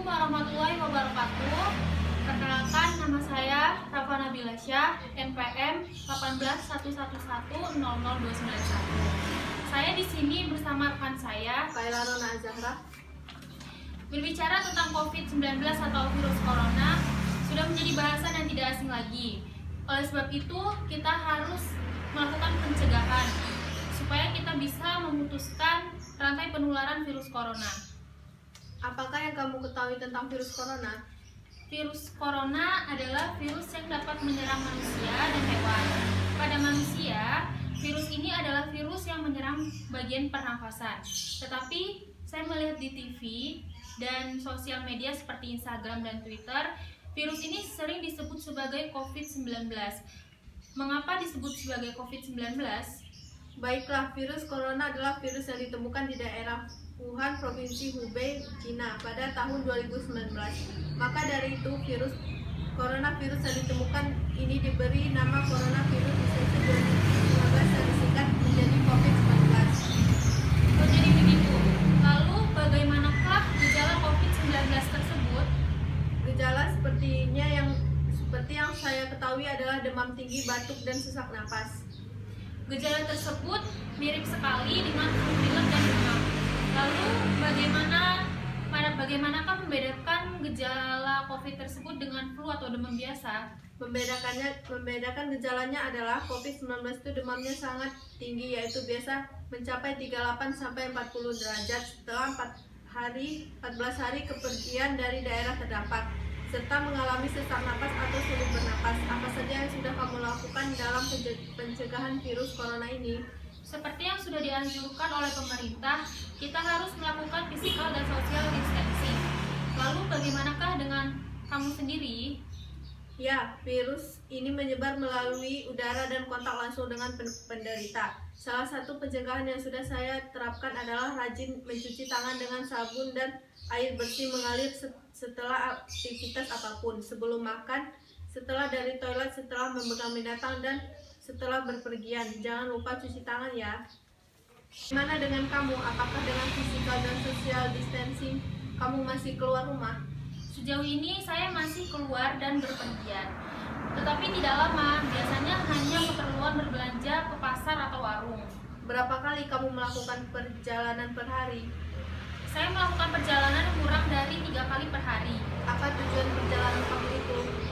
warahmatullahi wabarakatuh. Perkenalkan, nama saya Rafa Nabila Syah, NPM 18111000291. Saya di sini bersama rekan saya, Kaila Rona Azahra. Berbicara tentang COVID-19 atau virus corona sudah menjadi bahasan yang tidak asing lagi. Oleh sebab itu, kita harus melakukan pencegahan supaya kita bisa memutuskan rantai penularan virus corona. Apakah yang kamu ketahui tentang virus corona? Virus corona adalah virus yang dapat menyerang manusia dan hewan. Pada manusia, virus ini adalah virus yang menyerang bagian pernafasan. Tetapi saya melihat di TV dan sosial media seperti Instagram dan Twitter, virus ini sering disebut sebagai COVID-19. Mengapa disebut sebagai COVID-19? Baiklah, virus corona adalah virus yang ditemukan di daerah Wuhan, Provinsi Hubei, Cina pada tahun 2019. Maka dari itu, coronavirus yang ditemukan ini diberi nama coronavirus disease 2019 yang disingkat menjadi COVID-19. Oh, jadi begitu. Lalu bagaimanakah gejala COVID-19 tersebut? Gejala seperti yang saya ketahui adalah demam tinggi, batuk, dan sesak napas. Gejala tersebut mirip sekali dengan flu pilek dan demam. Lalu bagaimanakah membedakan gejala COVID tersebut dengan flu atau demam biasa? Membedakan gejalanya adalah COVID-19 itu demamnya sangat tinggi, yaitu biasa mencapai 38 sampai 40 derajat setelah 14 hari kepergian dari daerah terdampak, serta mengalami sesak napas atau sulit bernapas. Apa saja yang sudah kamu lakukan dalam pencegahan virus corona ini? Seperti yang sudah dianjurkan oleh pemerintah, kita harus melakukan physical dan social distancing. Lalu bagaimanakah dengan kamu sendiri? Ya, virus ini menyebar melalui udara dan kontak langsung dengan penderita. Salah satu pencegahan yang sudah saya terapkan adalah rajin mencuci tangan dengan sabun dan air bersih mengalir setelah aktivitas apapun, sebelum makan, setelah dari toilet, setelah memegang binatang, dan setelah berpergian. Jangan lupa cuci tangan ya. Gimana dengan kamu? Apakah dengan physical dan social distancing kamu masih keluar rumah? Sejauh ini saya masih keluar dan berpergian, tetapi tidak lama, biasanya hanya keperluan berbelanja ke pasar atau warung. Berapa kali kamu melakukan perjalanan per hari? Saya melakukan perjalanan kurang dari 3 kali per hari. Apa tujuan perjalanan kamu itu?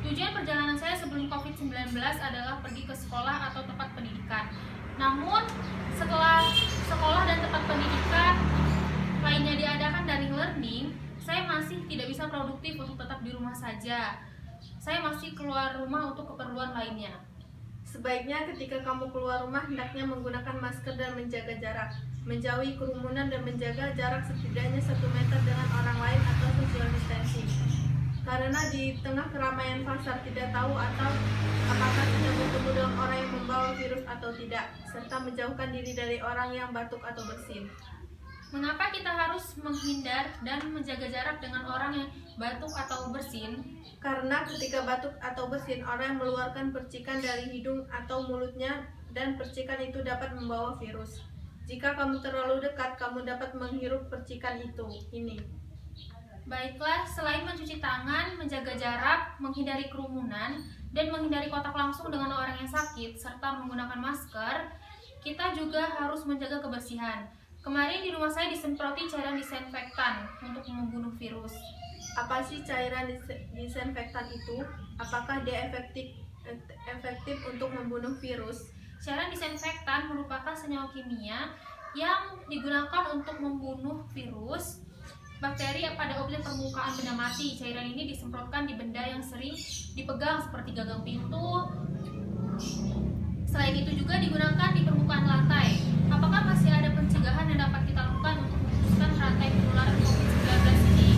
Tujuan perjalanan saya sebelum COVID-19 adalah pergi ke sekolah atau tempat pendidikan. Namun, setelah sekolah dan tempat pendidikan lainnya diadakan daring learning, saya masih tidak bisa produktif untuk tetap di rumah saja. Saya masih keluar rumah untuk keperluan lainnya. Sebaiknya ketika kamu keluar rumah, hendaknya menggunakan masker dan menjaga jarak, menjauhi kerumunan dan menjaga jarak setidaknya 1 meter dengan orang lain atau social distancing. Karena di tengah keramaian pasar tidak tahu atau apakah tidak bertemu dengan orang yang membawa virus atau tidak, serta menjauhkan diri dari orang yang batuk atau bersin. Mengapa kita harus menghindar dan menjaga jarak dengan orang yang batuk atau bersin? Karena ketika batuk atau bersin, orang yang mengeluarkan percikan dari hidung atau mulutnya, dan percikan itu dapat membawa virus. Jika kamu terlalu dekat, kamu dapat menghirup percikan ini. Baiklah, selain mencuci tangan, menjaga jarak, menghindari kerumunan, dan menghindari kontak langsung dengan orang yang sakit, serta menggunakan masker, kita juga harus menjaga kebersihan. Kemarin di rumah saya disemproti cairan disinfektan untuk membunuh virus. Apa sih cairan disinfektan itu? Apakah dia efektif untuk membunuh virus? Cairan disinfektan merupakan senyawa kimia yang digunakan untuk membunuh virus, bakteri pada objek permukaan benda mati. Cairan ini disemprotkan di benda yang sering dipegang seperti gagang pintu. Selain itu juga digunakan di permukaan lantai. Apakah masih ada pencegahan yang dapat kita lakukan untuk memutuskan rantai penularan COVID-19 ini?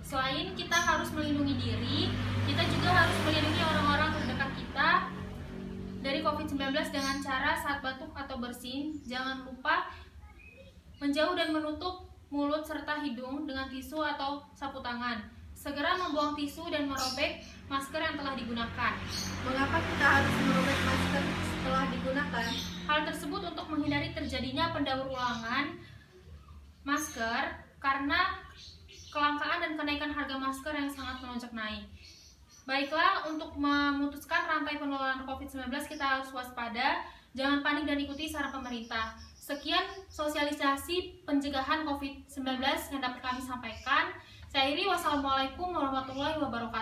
Selain kita harus melindungi diri, kita juga harus melindungi orang-orang terdekat kita dari COVID-19 dengan cara saat batuk atau bersin, jangan lupa menjauh dan menutup mulut serta hidung dengan tisu atau sapu tangan. Segera membuang tisu dan merobek masker yang telah digunakan. Mengapa kita harus merobek masker setelah digunakan? Hal tersebut untuk menghindari terjadinya pendaur ulangan masker karena kelangkaan dan kenaikan harga masker yang sangat melonjak naik. Baiklah, untuk memutuskan rantai penularan COVID-19 kita harus waspada, jangan panik dan ikuti saran pemerintah. Sekian sosialisasi pencegahan COVID-19 yang dapat kami sampaikan. Saya Iri, wassalamualaikum warahmatullahi wabarakatuh.